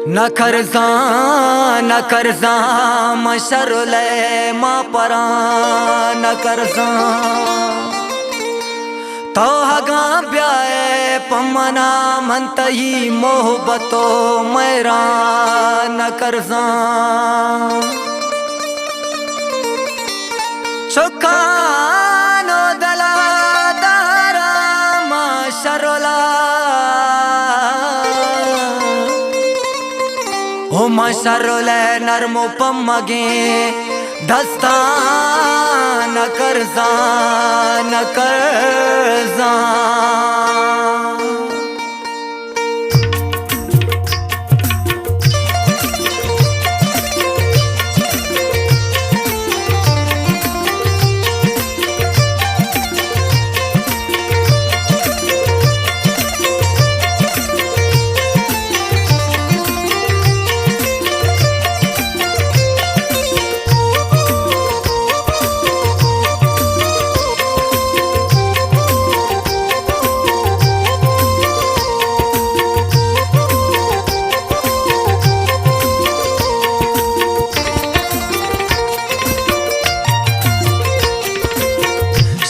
न करजा मशरुले मा परा न करजा तो हगा ब्याए पमना मंतही मोहब्बतो मेरा न करजा चुकानो दला दारा मशरुला हो मशरुले नरमो पम्मगे दस्ता न करजा न करजा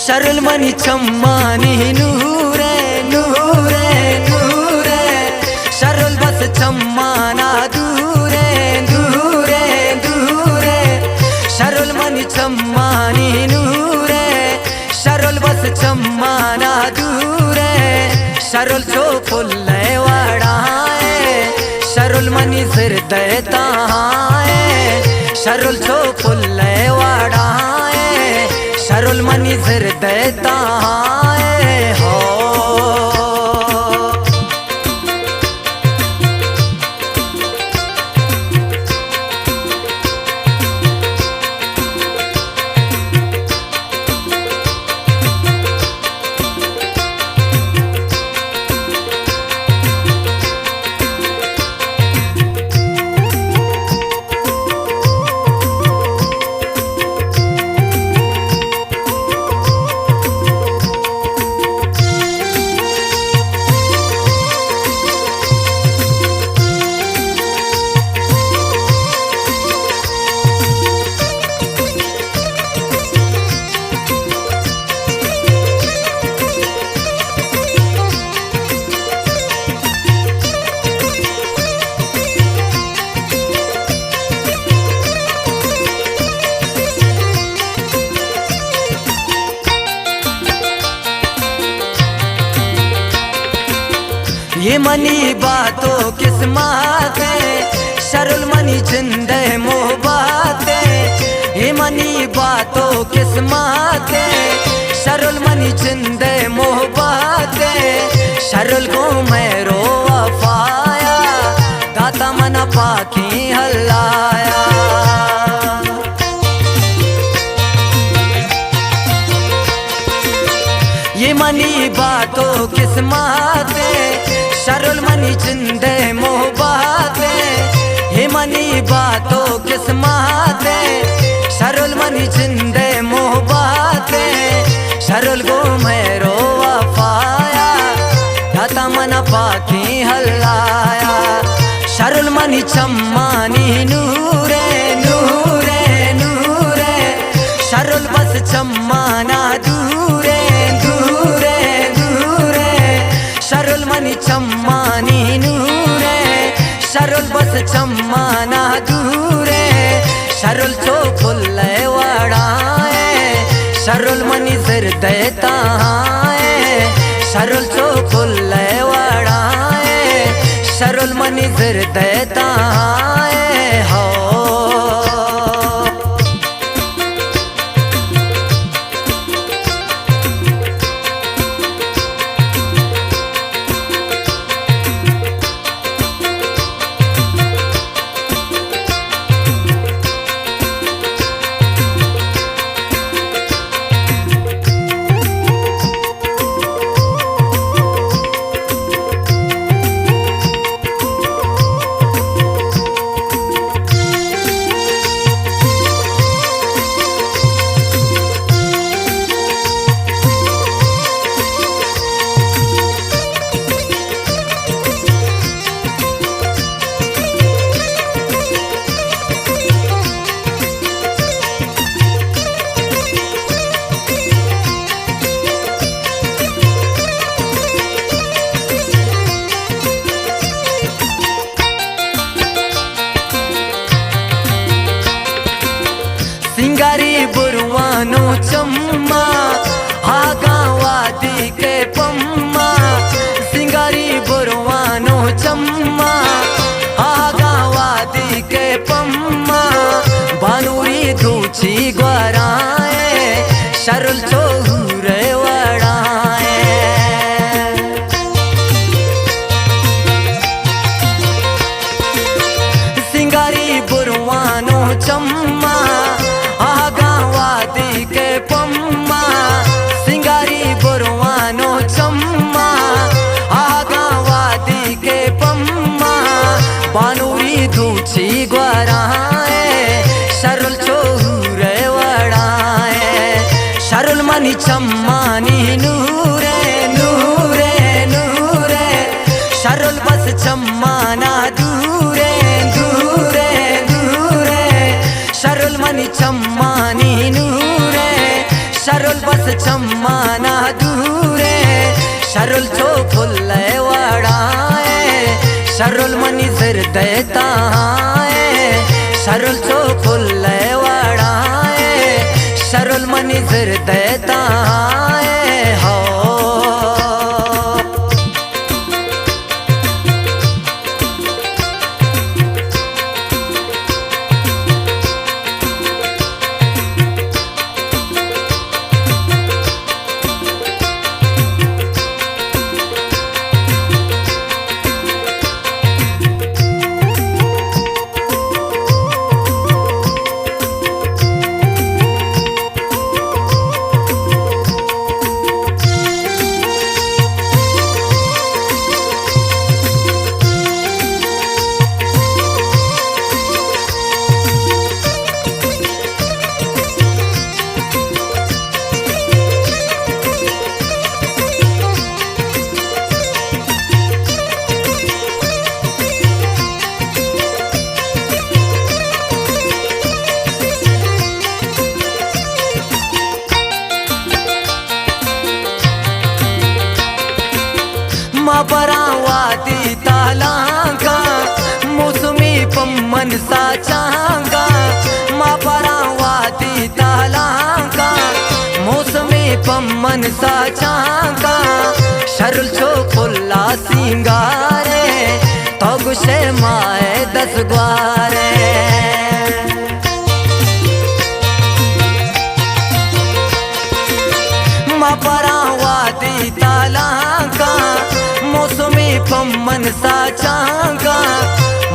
शरुल मनी चम्मानी नूरे नूरे नूरे शरुल बस चम्माना दूरे दूरे दूरे शरुल मनी चम्मानी नूरे शरुल बस चम्माना दूरे शरुल चो पुल्ले वाड़ाए शरुल मनी सिर देता है शरुल चो पुल्ले वाड़ाए शरुल मनी सिर देता है हो ये मनी बातों किस्मत है शरुल मनी जिंदे मोहब्बत है ये मनी बातों किस्मत है शरुल मनी जिंदे मोहब्बत है शरुल को मेरो वफाया दाता मना पाखी हल्लाया ये मनी बातों किस्मत है शरुल मनी जिंदे मोहब्बत है ये मनी बातों किस्मत है शरुल मनी जिंदे मोहब्बत है शरुल को मेरो वफाया दाता मना पाखी हल्लाया शरुल मनी चम्मानी नूरे नूरे नूरे शरुल बस चम्माना दूरे दूरे दूरे शरुल मनी चम्मानी नूरे शरुल बस चम्माना दूरे शरुल चो फुल्ले वाड़ाए शरुल मनी सिर देता है शरुल चो फुल्ले वाड़ाए शरुल मनी सिर देता है हो चम्मा आगा वादी के पम्मा बानूरी धूची ग्वाराए शरुल चोहुरे वड़ाए सिंगारी बुरवानो चम्मा आगा वादी के पम्मा सिंगारी बुरवानो चम्मा आगा वादी के पम्मा बानूरी धूची ग्वाराए शरुल चोहुरे वड़ाए शरुल मनी चम्मानी नूरे नूरे नूरे शरुल बस चम्माना दूरे दूरे दूरे शरुल मनी चम्मानी नूरे शरुल बस चम्माना दूरे शरुल चो फुल्ले वड़ाए शरुल मनी जिर देता है शरुल चो फुल्ले वड़ाए शरुल मनी जिर देता है हो माँ बरावादी तालांगा मौसमी पम्मन सा चांगा माँ बरावादी तालांगा मौसमी पम्मन सा चांगा शरुल चो फुल्ला सिंगारे तो गुशे माए 10 ग्वारे माँ बरावादी तालांगा मौसमी पम्मन सा चांगा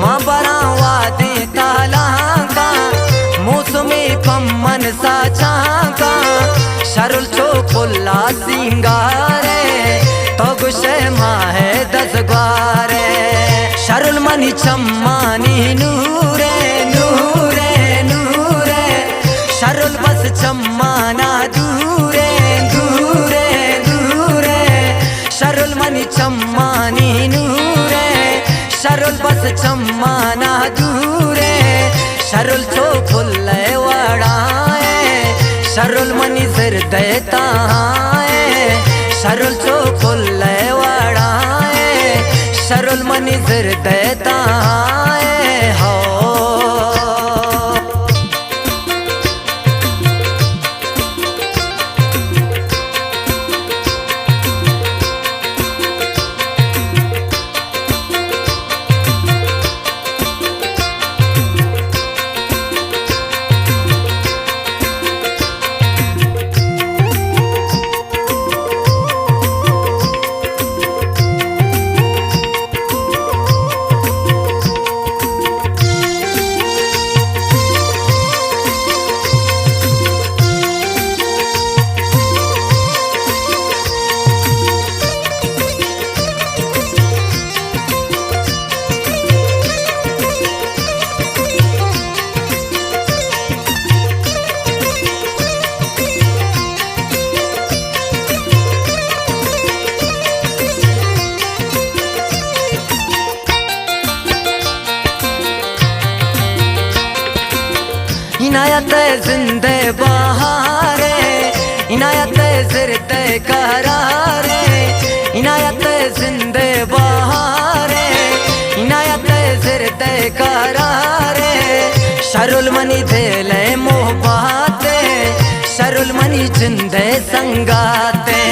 माँ बरावादी तालांगा मौसमी पम्मन सा चांगा शरुल चो फुल्ला सिंगारे तो गुशे माहे 10 ग्वारे शरुल मनी चम्मानी नूरे नूरे नूरे शरुल बस चम्माना दूरे दूरे दूरे शरुल मनी चम्मानी नूरे शरुल बस चम्माना दूरे शरुल चो फुल्ले वड़ाए शरुल मनी जिर देता है शरुल चो फुल्ले वड़ाए शरुल मनी जिर देता है हो इनायत जिंदे बहारे इनायत जिरते करारे इनायत जिंदे बहारे इनायत जिरते करारे शरुल मनी धेले मोहबाते शरुल मनी जिंदे संगाते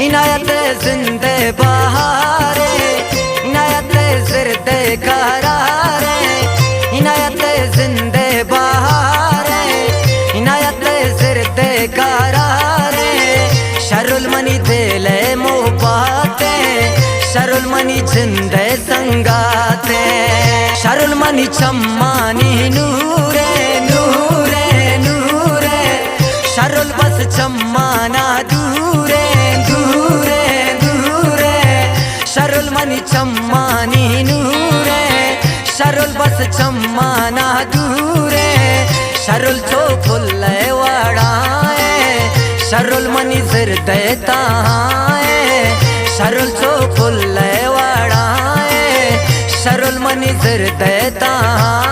इनायत जिंदे बहारे इनायत जिरदे करारे इनायत जिंदे बहारे इनायत जिरदे करारे शरुल मनी दिले मोहब्बते शरुल मनी जिंदे संगाते शरुल मनी चम्मानी नूरे नूरे नूरे शरुल बस चम्माना दूरे दूरे दूरे शरुल मनी चम्मानी नूरे शरुल बस चम्माना दूरे शरुल चो फुल्ले वाड़ाए शरुल मनी जिरदे ताए शरुल चो फुल्ले वाड़ाए शरुल मनी जिरदे ताए